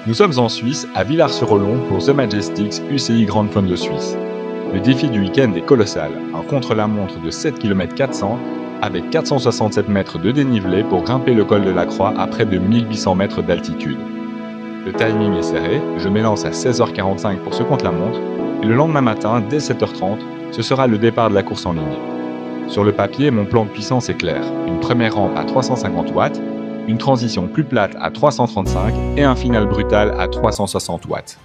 Nous sommes en Suisse, à Villars-sur-Olon, pour The Majestics UCI Grand Fun de Suisse. Le défi du week-end est colossal, un contre-la-montre de 7 km 400 avec 467 mètres de dénivelé pour grimper le col de la Croix à près de 1800 mètres d'altitude. Le timing est serré, je m'élance à 16h45 pour ce contre-la-montre et le lendemain matin, dès 7h30, ce sera le départ de la course en ligne. Sur le papier, mon plan de puissance est clair. Une première rampe à 350 watts, une transition plus plate à 335 et un final brutal à 360 watts.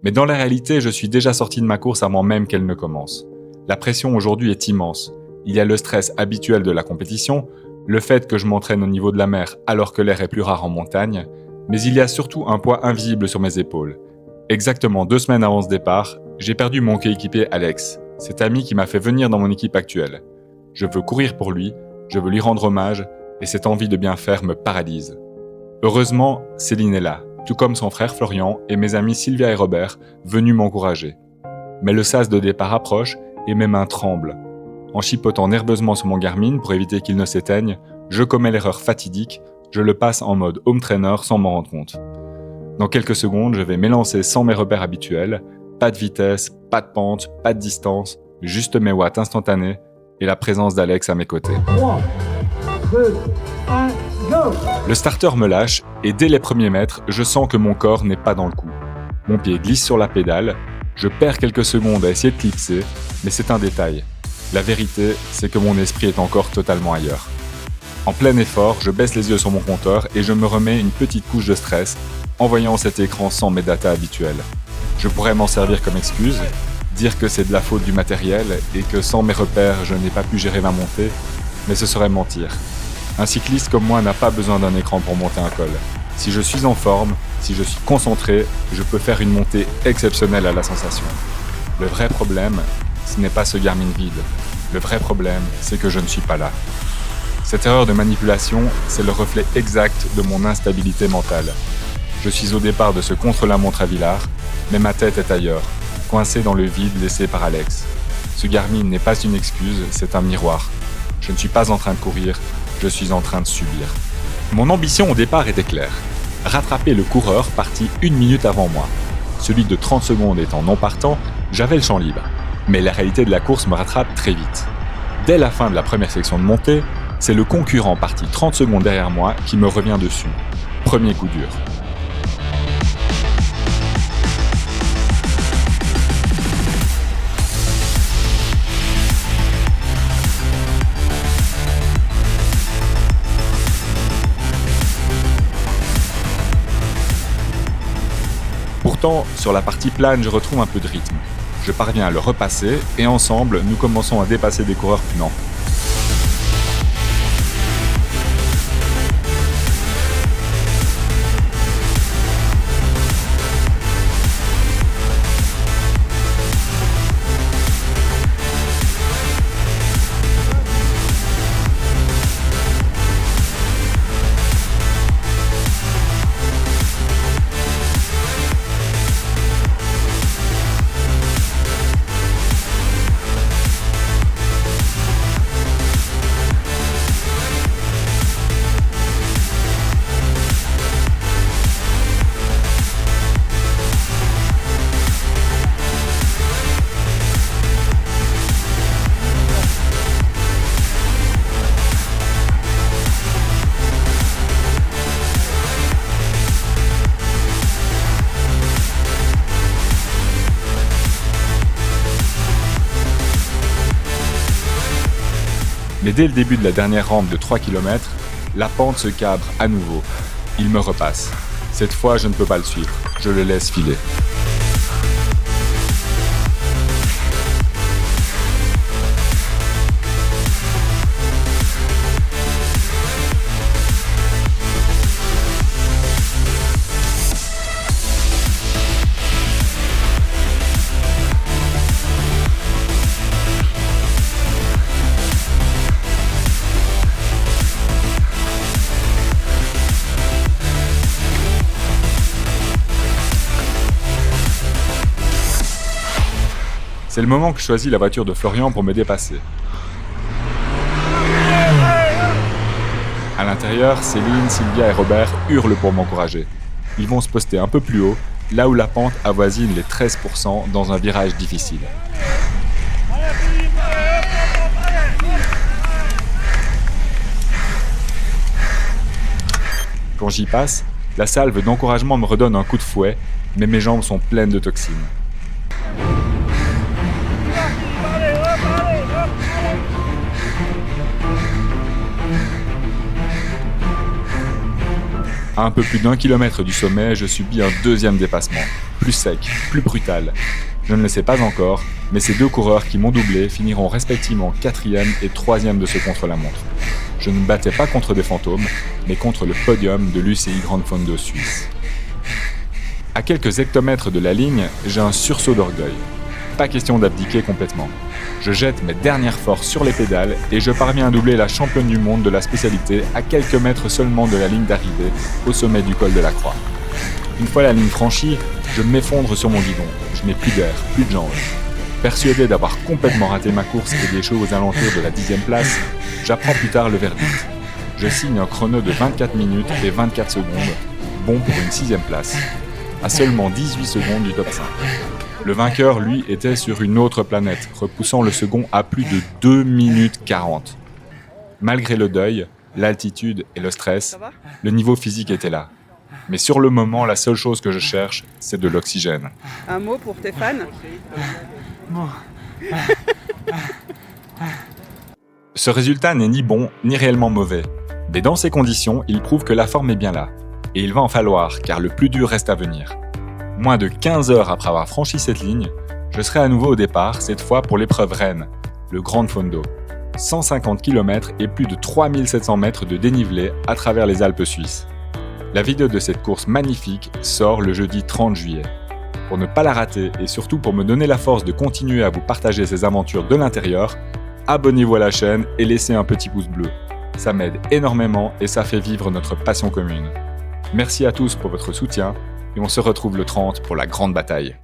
Mais dans la réalité, je suis déjà sorti de ma course avant même qu'elle ne commence. La pression aujourd'hui est immense. Il y a le stress habituel de la compétition, le fait que je m'entraîne au niveau de la mer alors que l'air est plus rare en montagne, mais il y a surtout un poids invisible sur mes épaules. Exactement 2 semaines avant ce départ, j'ai perdu mon coéquipier Alex, cet ami qui m'a fait venir dans mon équipe actuelle. Je veux courir pour lui, je veux lui rendre hommage, et cette envie de bien faire me paralyse. Heureusement, Céline est là, tout comme son frère Florian et mes amis Sylvia et Robert, venus m'encourager. Mais le sas de départ approche et mes mains tremblent. En chipotant nerveusement sur mon Garmin pour éviter qu'il ne s'éteigne, je commets l'erreur fatidique, je le passe en mode home trainer sans m'en rendre compte. Dans quelques secondes, je vais m'élancer sans mes repères habituels, pas de vitesse, pas de pente, pas de distance, juste mes watts instantanés et la présence d'Alex à mes côtés. 3, 2, 1, go! Le starter me lâche et dès les premiers mètres, je sens que mon corps n'est pas dans le coup. Mon pied glisse sur la pédale, je perds quelques secondes à essayer de clipser, mais c'est un détail. La vérité, c'est que mon esprit est encore totalement ailleurs. En plein effort, je baisse les yeux sur mon compteur et je me remets une petite couche de stress en voyant cet écran sans mes datas habituelles. Je pourrais m'en servir comme excuse, dire que c'est de la faute du matériel et que sans mes repères, je n'ai pas pu gérer ma montée, mais ce serait mentir. Un cycliste comme moi n'a pas besoin d'un écran pour monter un col. Si je suis en forme, si je suis concentré, je peux faire une montée exceptionnelle à la sensation. Le vrai problème, ce n'est pas ce Garmin vide. Le vrai problème, c'est que je ne suis pas là. Cette erreur de manipulation, c'est le reflet exact de mon instabilité mentale. Je suis au départ de ce contre-la-montre à Villars, mais ma tête est ailleurs, coincée dans le vide laissé par Alex. Ce Garmin n'est pas une excuse, c'est un miroir. Je ne suis pas en train de courir, je suis en train de subir. Mon ambition au départ était claire. Rattraper le coureur parti 1 minute avant moi. Celui de 30 secondes étant non partant, j'avais le champ libre. Mais la réalité de la course me rattrape très vite. Dès la fin de la première section de montée, c'est le concurrent parti 30 secondes derrière moi qui me revient dessus. Premier coup dur. Pourtant, sur la partie plane, je retrouve un peu de rythme. Je parviens à le repasser et ensemble, nous commençons à dépasser des coureurs plus lents. Mais dès le début de la dernière rampe de 3 km, la pente se cabre à nouveau. Il me repasse. Cette fois, je ne peux pas le suivre. Je le laisse filer. C'est le moment que je choisis la voiture de Florian pour me dépasser. À l'intérieur, Céline, Sylvia et Robert hurlent pour m'encourager. Ils vont se poster un peu plus haut, là où la pente avoisine les 13% dans un virage difficile. Quand j'y passe, la salve d'encouragement me redonne un coup de fouet, mais mes jambes sont pleines de toxines. À un peu plus d'1 kilomètre du sommet, je subis un deuxième dépassement, plus sec, plus brutal. Je ne le sais pas encore, mais ces deux coureurs qui m'ont doublé finiront respectivement 4e et 3e de ce contre-la-montre. Je ne me battais pas contre des fantômes, mais contre le podium de l'UCI Grande Fondo Suisse. À quelques hectomètres de la ligne, j'ai un sursaut d'orgueil. Pas question d'abdiquer complètement. Je jette mes dernières forces sur les pédales et je parviens à doubler la championne du monde de la spécialité à quelques mètres seulement de la ligne d'arrivée, au sommet du col de la Croix. Une fois la ligne franchie, je m'effondre sur mon guidon. Je n'ai plus d'air, plus de jambes. Persuadé d'avoir complètement raté ma course et d'échouer aux alentours de la 10e place, j'apprends plus tard le verdict. Je signe un chrono de 24 minutes et 24 secondes, bon pour une 6e place, à seulement 18 secondes du top 5. Le vainqueur, lui, était sur une autre planète, repoussant le second à plus de 2 minutes 40. Malgré le deuil, l'altitude et le stress, le niveau physique était là. Mais sur le moment, la seule chose que je cherche, c'est de l'oxygène. Un mot pour tes fans ? Ce résultat n'est ni bon, ni réellement mauvais. Mais dans ces conditions, il prouve que la forme est bien là. Et il va en falloir, car le plus dur reste à venir. Moins de 15 heures après avoir franchi cette ligne, je serai à nouveau au départ, cette fois pour l'épreuve reine, le Grande Fondo. 150 km et plus de 3700 mètres de dénivelé à travers les Alpes suisses. La vidéo de cette course magnifique sort le jeudi 30 juillet. Pour ne pas la rater et surtout pour me donner la force de continuer à vous partager ces aventures de l'intérieur, abonnez-vous à la chaîne et laissez un petit pouce bleu. Ça m'aide énormément et ça fait vivre notre passion commune. Merci à tous pour votre soutien et on se retrouve le 30 pour la grande bataille.